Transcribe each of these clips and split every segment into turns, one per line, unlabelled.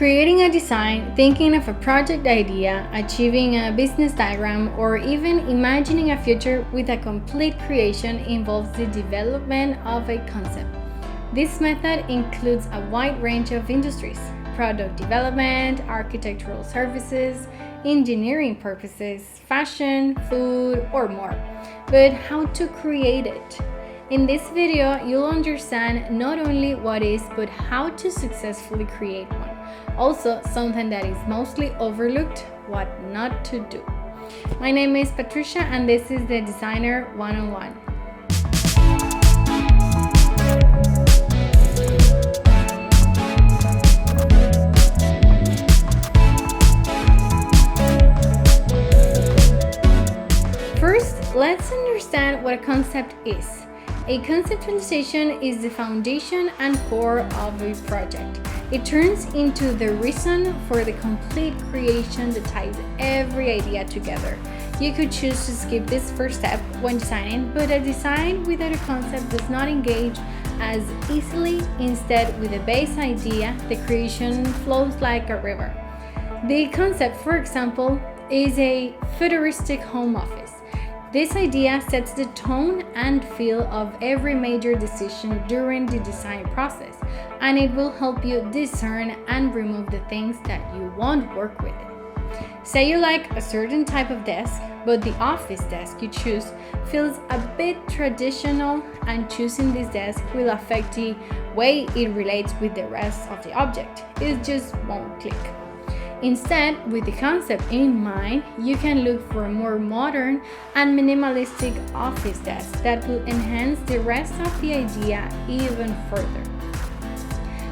Creating a design, thinking of a project idea, achieving a business diagram, or even imagining a future with a complete creation involves the development of a concept. This method includes a wide range of industries: product development, architectural services, engineering purposes, fashion, food, or more. But how to create it? In this video, you'll understand not only what is, but how to successfully create one. Also, something that is mostly overlooked: what not to do. My name is Patricia, and this is the Designer 101. First, let's understand what a concept is. A conceptualization is the foundation and core of a project. It turns into the reason for the complete creation that ties every idea together. You could choose to skip this first step when designing, but a design without a concept does not engage as easily. Instead, with a base idea, the creation flows like a river. The concept, for example, is a futuristic home office. This idea sets the tone and feel of every major decision during the design process, and it will help you discern and remove the things that you won't work with. Say you like a certain type of desk, but the office desk you choose feels a bit traditional, and choosing this desk will affect the way it relates with the rest of the object. It just won't click. Instead, with the concept in mind, you can look for a more modern and minimalistic office desk that will enhance the rest of the idea even further.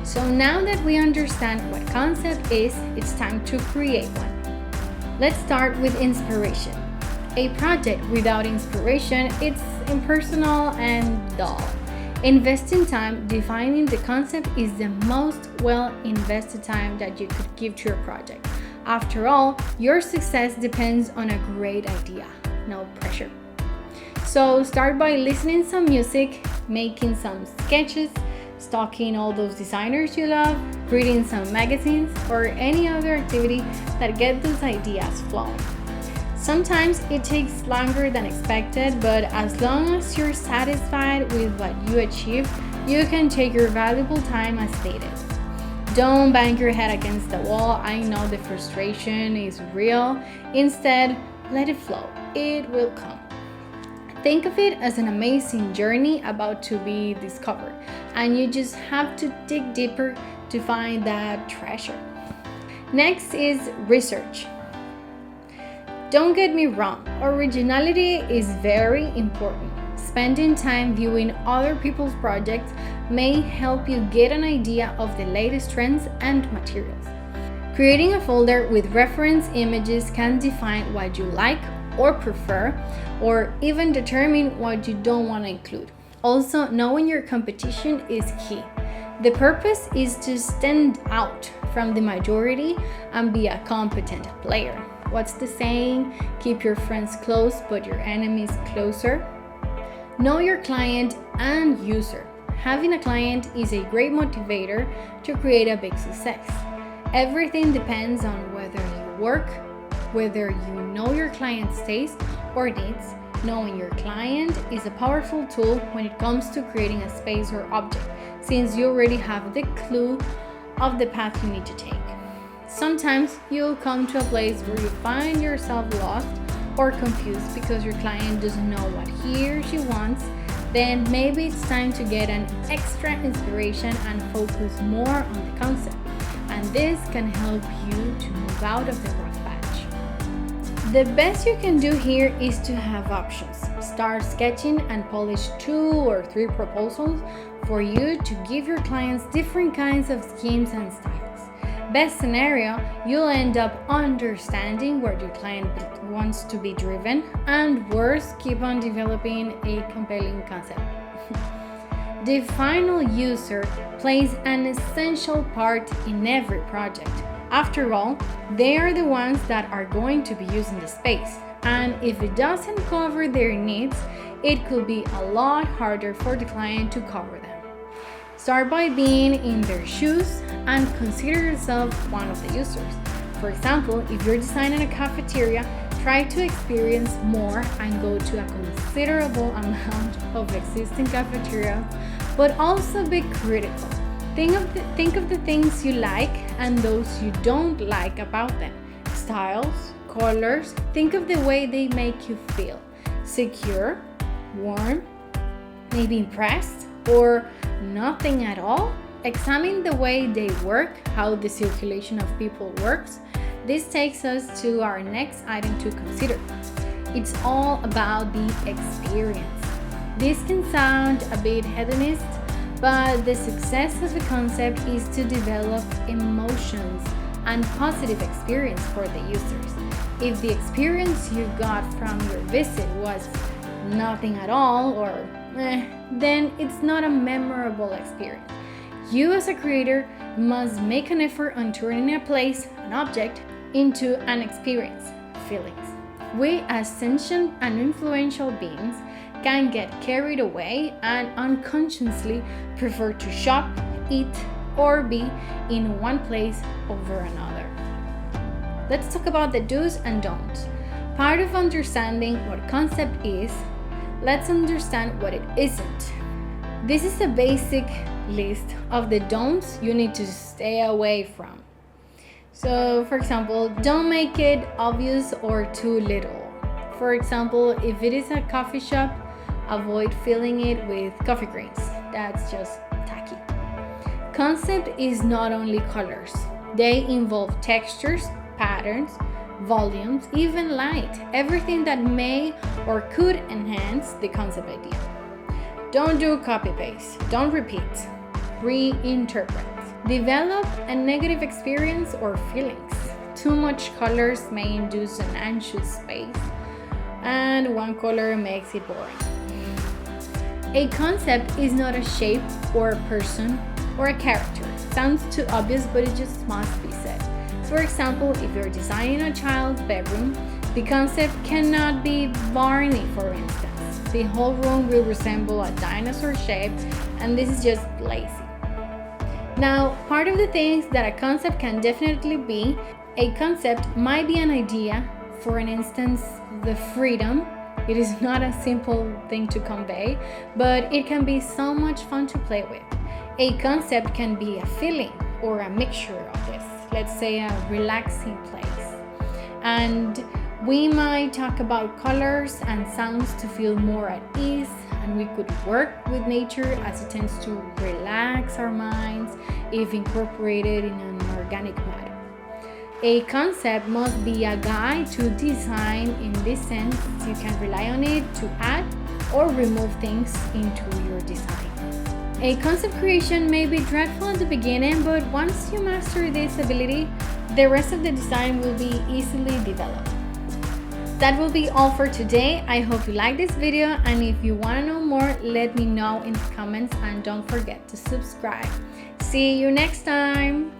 So now that we understand what concept is, it's time to create one. Let's start with inspiration. A project without inspiration, it's impersonal and dull. Investing time defining the concept is the most well-invested time that you could give to your project. After all, your success depends on a great idea. No pressure. So start by listening some music, making some sketches, stalking all those designers you love, reading some magazines, or any other activity that get those ideas flowing. Sometimes it takes longer than expected, but as long as you're satisfied with what you achieve, you can take your valuable time as stated. Don't bang your head against the wall. I know the frustration is real. Instead, let it flow. It will come. Think of it as an amazing journey about to be discovered, and you just have to dig deeper to find that treasure. Next is research. Don't get me wrong, originality is very important. Spending time viewing other people's projects may help you get an idea of the latest trends and materials. Creating a folder with reference images can define what you like or prefer, or even determine what you don't want to include. Also, knowing your competition is key. The purpose is to stand out from the majority and be a competent player. What's the saying? Keep your friends close, but your enemies closer. Know your client and user. Having a client is a great motivator to create a big success. Everything depends on whether you work, whether you know your client's taste or needs. Knowing your client is a powerful tool when it comes to creating a space or object, since you already have the clue of the path you need to take. Sometimes you'll come to a place where you find yourself lost or confused because your client doesn't know what he or she wants. Then maybe it's time to get an extra inspiration and focus more on the concept. And this can help you to move out of the rough patch. The best you can do here is to have options. Start sketching and polish 2 or 3 proposals for you to give your clients different kinds of schemes and styles. Best scenario, you'll end up understanding where your client wants to be driven, and worse, keep on developing a compelling concept. The final user plays an essential part in every project. After all, they are the ones that are going to be using the space, and if it doesn't cover their needs, it could be a lot harder for the client to cover them. Start by being in their shoes and consider yourself one of the users. For example, if you're designing a cafeteria, try to experience more and go to a considerable amount of existing cafeterias, but also be critical. Think of the things you like and those you don't like about them. Styles, colors, think of the way they make you feel. Secure, warm, maybe impressed, or nothing at all. Examine the way they work, how the circulation of people works. This takes us to our next item to consider. It's all about the experience. This can sound a bit hedonist, but the success of a concept is to develop emotions and positive experience for the users. If the experience you got from your visit was nothing at all or then it's not a memorable experience. You as a creator must make an effort on turning a place, an object, into an experience, feelings. We as sentient and influential beings can get carried away and unconsciously prefer to shop, eat, or be in one place over another. Let's talk about the do's and don'ts. Part of understanding what a concept is, let's understand what it isn't. This is a basic list of the don'ts you need to stay away from. So, for example, don't make it obvious or too little. For example, if it is a coffee shop, avoid filling it with coffee grains. That's just tacky. Concept is not only colors. They involve textures, patterns, volumes, even light, everything that may or could enhance the concept idea. Don't do copy-paste. Don't repeat. Reinterpret. Develop a negative experience or feelings. Too much colors may induce an anxious space, and one color makes it boring. A concept is not a shape or a person or a character. Sounds too obvious, but it just must be said. For example, if you're designing a child's bedroom, the concept cannot be Barney, for instance. The whole room will resemble a dinosaur shape, and this is just lazy. Now, part of the things that a concept can definitely be, a concept might be an idea, for an instance, the freedom. It is not a simple thing to convey, but it can be so much fun to play with. A concept can be a feeling or a mixture of this, let's say a relaxing place. And we might talk about colors and sounds to feel more at ease, and we could work with nature as it tends to relax our minds if incorporated in an organic manner. A concept must be a guide to design. In this sense, you can rely on it to add or remove things into your design. A concept creation may be dreadful at the beginning, but once you master this ability, the rest of the design will be easily developed. That will be all for today. I hope you like this video, and if you want to know more, let me know in the comments, and don't forget to subscribe. See you next time!